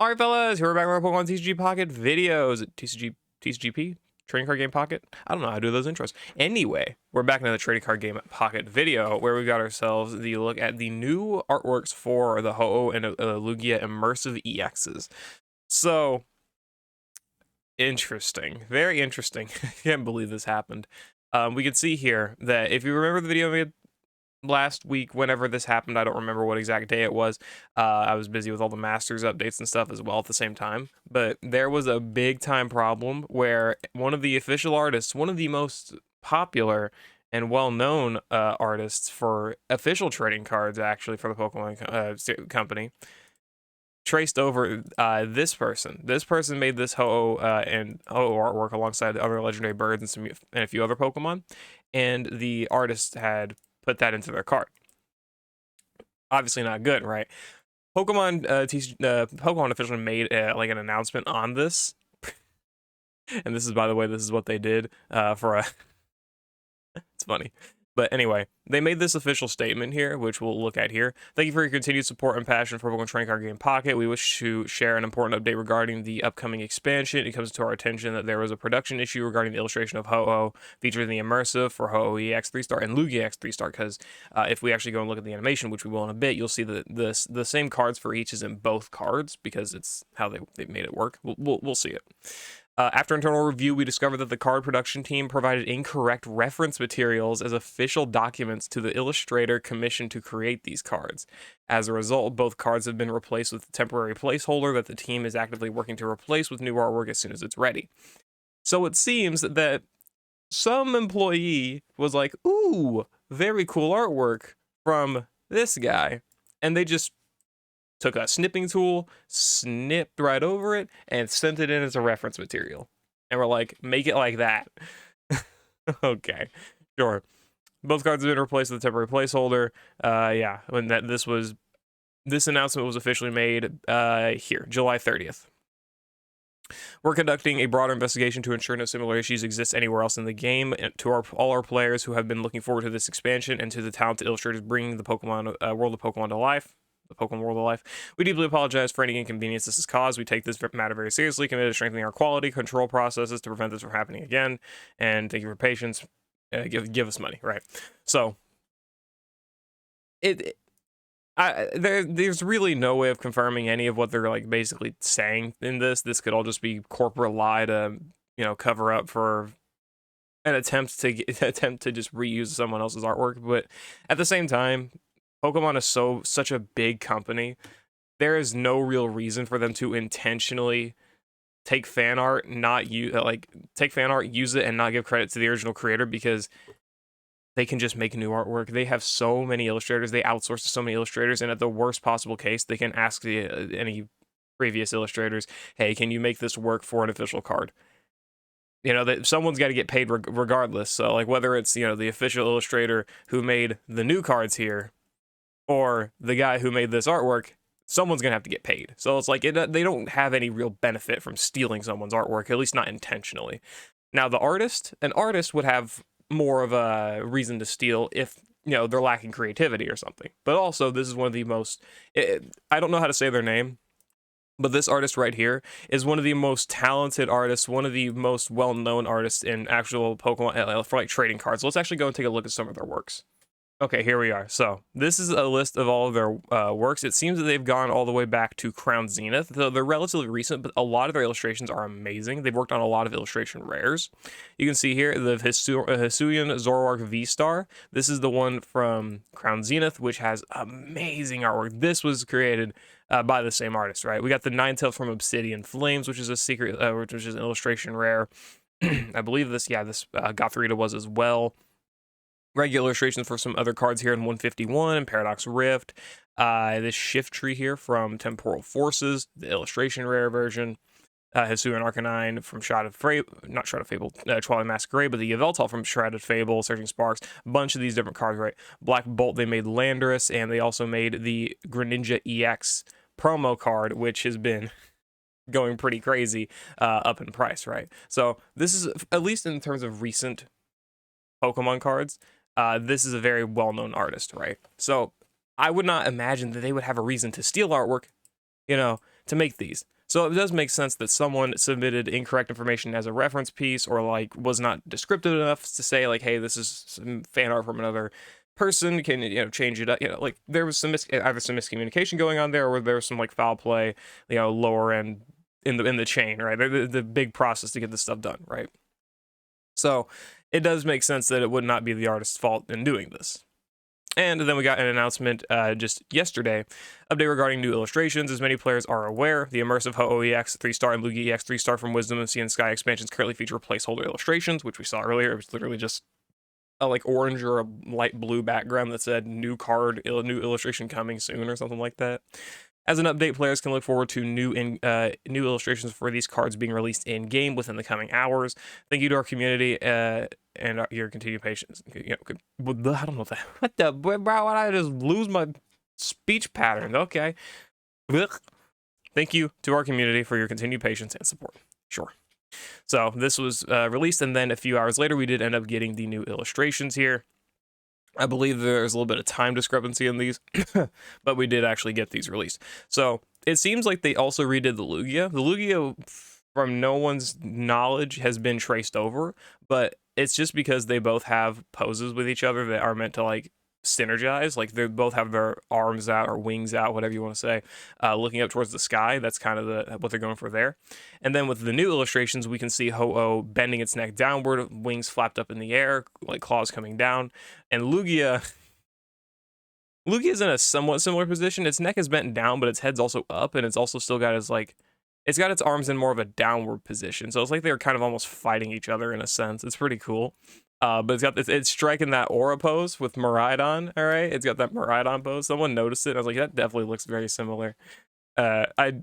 All right, fellas, here we're back with our Pokemon TCG Pocket videos. TCGP? Trading Card Game Pocket? I don't know how to do those intros. Anyway, we're back into the Trading Card Game Pocket video where we got ourselves the look at the new artworks for the Ho-Oh and Lugia Immersive EXs. So, interesting. Very interesting. I can't believe this happened. We can see here that if you remember the video we had last week, whenever this happened, I don't remember what exact day it was. I was busy with all the Masters updates and stuff as well at the same time, but there was a big time problem where one of the official artists, one of the most popular and well-known artists for official trading cards, actually, for the Pokemon company, traced over this person. This person made this Ho-Oh and Ho-Oh artwork alongside other legendary birds and a few other Pokemon, and the artist had put that into their cart. Obviously not good, right? Pokemon officially made like an announcement on this, and this is, by the way, this is what they did for a. It's funny. But anyway, they made this official statement here, which we'll look at here. Thank you for your continued support and passion for Pokemon Trading Card Game Pocket. We wish to share an important update regarding the upcoming expansion. It comes to our attention that there was a production issue regarding the illustration of Ho-Oh featuring the Immersive for Ho-Oh EX 3-star and Lugia X 3-star, because if we actually go and look at the animation, which we will in a bit, you'll see that the same cards for each is in both cards, because it's how they made it work. We'll see it. After internal review, we discovered that the card production team provided incorrect reference materials as official documents to the illustrator commissioned to create these cards. As a result, both cards have been replaced with a temporary placeholder that the team is actively working to replace with new artwork as soon as it's ready. So it seems that some employee was like, ooh, very cool artwork from this guy, and they just took a snipping tool, snipped right over it, and sent it in as a reference material. And we're like, make it like that. Okay, sure. Both cards have been replaced with a temporary placeholder. Yeah, when this announcement was officially made here, July 30th. We're conducting a broader investigation to ensure no similar issues exist anywhere else in the game. And to all our players who have been looking forward to this expansion, and to the talented illustrators bringing the Pokemon world of Pokemon to life, the Pokemon world of life, we deeply apologize for any inconvenience this has caused. We take this matter very seriously, committed to strengthening our quality control processes to prevent this from happening again. And thank you for patience. Give us money, right? So there's really no way of confirming any of what they're like basically saying in this. This could all just be corporate lie to cover up for an attempt to just reuse someone else's artwork. But at the same time, Pokemon is such a big company. There is no real reason for them to intentionally take fan art, take fan art, use it, and not give credit to the original creator, because they can just make new artwork. They have so many illustrators. They outsource to so many illustrators, and at the worst possible case, they can ask any previous illustrators, hey, can you make this work for an official card? That someone's got to get paid regardless. So, like, whether it's, the official illustrator who made the new cards here, or the guy who made this artwork, someone's gonna have to get paid. So it's like they don't have any real benefit from stealing someone's artwork, at least not intentionally. Now, an artist would have more of a reason to steal if they're lacking creativity or something. But also, this is one of the most I don't know how to say their name, but this artist right here is one of the most talented artists, one of the most well-known artists in actual Pokemon for like trading cards. Let's actually go and take a look at some of their works. Okay, here we are. So this is a list of all of their works. It seems that they've gone all the way back to Crown Zenith. They're relatively recent, but a lot of their illustrations are amazing. They've worked on a lot of illustration rares. You can see here the Hisuian Zoroark V-Star. This is the one from Crown Zenith, which has amazing artwork. This was created by the same artist, right? We got the Ninetales from Obsidian Flames, which is a secret, which is an illustration rare. I believe this Gothorita was as well. Regular illustrations for some other cards here in 151 and Paradox Rift. This Shift Tree here from Temporal Forces, the illustration rare version. Hisuian Arcanine from Twilight Masquerade, but the Yveltal from Shrouded Fable, Searching Sparks, a bunch of these different cards, right? Black Bolt, they made Landorus, and they also made the Greninja EX promo card, which has been going pretty crazy up in price, right? So this is, at least in terms of recent Pokemon cards, this is a very well-known artist, right? So I would not imagine that they would have a reason to steal artwork, to make these. So it does make sense that someone submitted incorrect information as a reference piece, or like was not descriptive enough to say like, hey, this is some fan art from another person, can change it up, like there was some either some miscommunication going on there, or there was some like foul play, lower end in the chain, right? The big process to get this stuff done, right? So it does make sense that it would not be the artist's fault in doing this. And then we got an announcement just yesterday, update regarding new illustrations. As many players are aware, the immersive Ho-Oh EX 3-star and Lugia EX 3-star from Wisdom of Sea and Sky expansions currently feature placeholder illustrations, which we saw earlier. It was literally just a like orange or a light blue background that said new card, new illustration coming soon or something like that. As an update, players can look forward to new illustrations for these cards being released in-game within the coming hours. Thank you to our community and your continued patience. I don't know that. What the, bro, why did I just lose my speech pattern? Okay. Thank you to our community for your continued patience and support. Sure. So this was released, and then a few hours later, we did end up getting the new illustrations here. I believe there's a little bit of time discrepancy in these, but we did actually get these released. So it seems like they also redid the Lugia. The Lugia, from no one's knowledge, has been traced over, but it's just because they both have poses with each other that are meant to like synergize. Like they both have their arms out or wings out, whatever you want to say, looking up towards the sky. That's kind of what they're going for there. And then with the new illustrations, we can see Ho-Oh bending its neck downward, wings flapped up in the air, like claws coming down. And Lugia's in a somewhat similar position. Its neck is bent down, but its head's also up, and it's also still got it's got its arms in more of a downward position. So it's like they're kind of almost fighting each other in a sense. It's pretty cool. But it's striking that aura pose with Miraidon. All right, it's got that Miraidon pose. Someone noticed it. I was like, that definitely looks very similar. I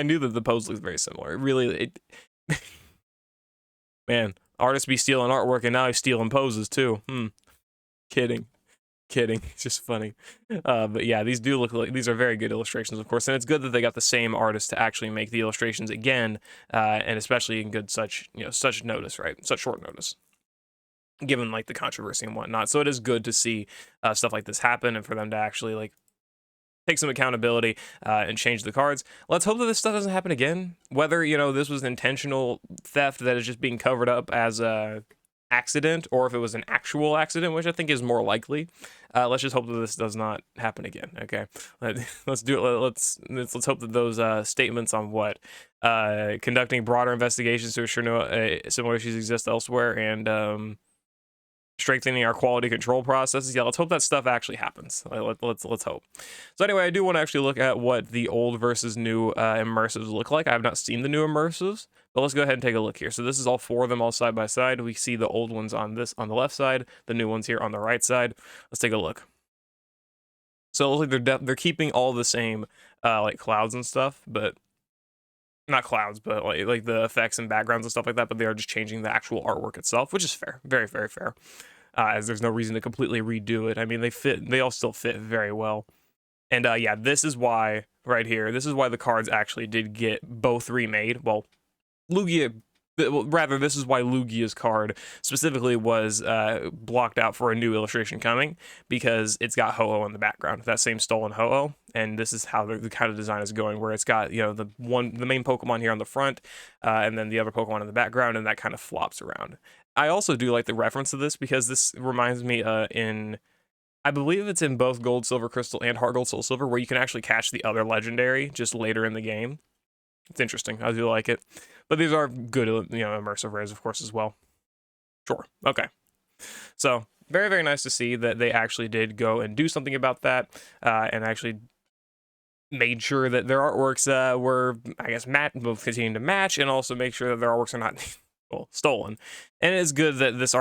knew that the pose looked very similar. It really, man, artists be stealing artwork, and now he's stealing poses too. Kidding. It's just funny. But yeah, these do look like, these are very good illustrations, of course, and it's good that they got the same artist to actually make the illustrations again, and especially in good such notice, right? Such short notice, given like the controversy and whatnot. So it is good to see stuff like this happen, and for them to actually like take some accountability and change the cards. Let's hope that this stuff doesn't happen again. Whether this was intentional theft that is just being covered up as a accident, or if it was an actual accident, which I think is more likely. Let's just hope that this does not happen again. Okay, let's do it. Let's hope that those statements on what conducting broader investigations to ensure no similar issues exist elsewhere, and strengthening our quality control processes. Yeah, let's hope that stuff actually happens. Let's hope. So anyway, I do want to actually look at what the old versus new immersives look like. I have not seen the new immersives, but let's go ahead and take a look here. So this is all four of them all side by side. We see the old ones on the left side, the new ones here on the right side. Let's take a look. So it looks like they're keeping all the same like clouds and stuff, but not clouds, but like the effects and backgrounds and stuff like that, but they are just changing the actual artwork itself, which is fair. Very, very fair. As there's no reason to completely they mean, they all still fit very well. And yeah, this is why right here, this is why the cards actually did get both remade. Well, this is why Lugia's card specifically was blocked out for a new illustration coming, because it's got Ho-Oh in the background, that same stolen Ho-Oh, and this is how the kind of design is going, where it's got the main Pokemon here on the front, and then the other Pokemon in the background, and that kind of flops around. I also do like the reference to this, because this reminds me I believe it's in both Gold, Silver, Crystal, and Heart Gold, Soul Silver, where you can actually catch the other legendary just later in the game. It's interesting. I do like it. But these are good, immersive rares, of course, as well. Sure. Okay. So very, very nice to see that they actually did go and do something about that, and actually made sure that their artworks were, I guess, continuing to match, and also make sure that their artworks are not stolen. And it's good that this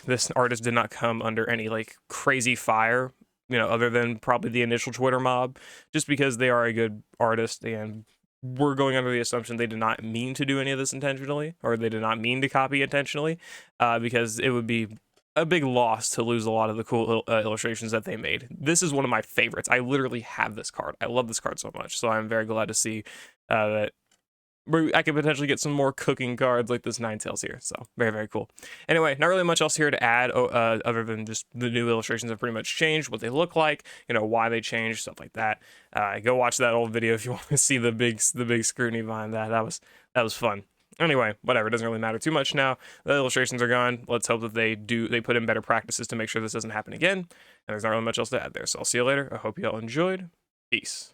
this artist did not come under any like crazy fire, other than probably the initial Twitter mob, just because they are a good artist, and we're going under the assumption they did not mean to do any of this intentionally, or they did not mean to copy intentionally, because it would be a big loss to lose a lot of the cool illustrations that they made. This is one of my favorites. I literally have this card. I love this card so much, so I'm very glad to see that I could potentially get some more cooking cards like this Ninetales here. So very, very cool. Anyway, not really much else here to add other than just the new illustrations have pretty much changed, what they look like, why they changed, stuff like that. Go watch that old video if you want to see the big scrutiny behind that. That was fun. Anyway, whatever, it doesn't really matter too much now. The illustrations are gone. Let's hope that they put in better practices to make sure this doesn't happen again. And there's not really much else to add there. So I'll see you later. I hope you all enjoyed. Peace.